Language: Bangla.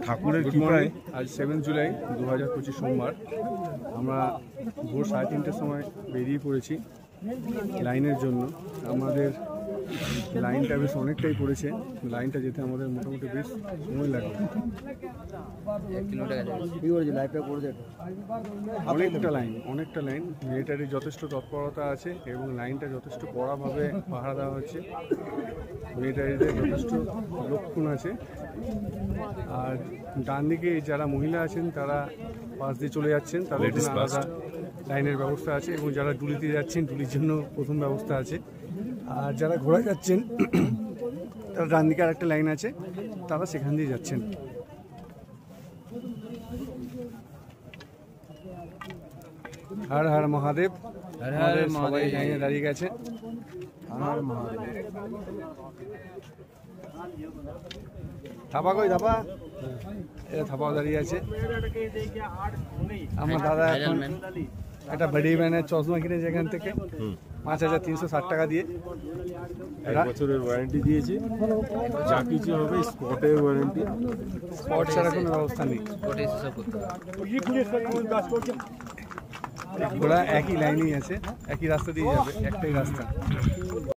ঠাকুরের কৃপায় আজ 7 জুলাই 2025 সোমবার আমরা ভোর 3:30টার সময় বেরিয়ে পড়েছি লাইনের জন্য। আমাদের লাইনটা বেশ অনেকটাই পড়েছে, লাইনটা যেতে আমাদের মোটামুটি বেশ সময় লাগবে। অনেকটা লাইন মিলিটারির যথেষ্ট তৎপরতা আছে এবং লাইনটা যথেষ্ট কড়াভাবে পাহারা দেওয়া হচ্ছে। মিলিটারিদের যথেষ্ট লক্ষণ আছে। আর ডান দিকে যারা মহিলা আছেন তারা পাশ দিয়ে চলে যাচ্ছেন, তাদের জন্য আলাদা লাইনের ব্যবস্থা আছে এবং যারা ডুলিতে যাচ্ছেন ডুলির জন্য প্রথম ব্যবস্থা আছে। আর যারা ঘোড়ায় যাচ্ছেন তারা ডান দিকে আরেকটা লাইন আছে, তারা সেখান দিয়ে যাচ্ছেন। হর হর মহাদেব। সবাই লাইনে দাঁড়িয়ে গেছে। হর মহাদেব। থাপা কই থাপা? এটা থাপাও দাঁড়িয়ে আছে। আমার দাদা এখন একটা বড়ি ব্যানের চশমা কিনেছে এখান থেকে 5360 টাকা দিয়ে। 1 বছরের ওয়ারেন্টি দিয়েছি, যা কিছু হবে স্পটের ওয়ারেন্টি। স্পট ছাড়া কোনো ব্যবস্থা নেই। ঘোড়া একই লাইনেই আছে, একই রাস্তা দিয়ে যাবে, একটাই রাস্তা।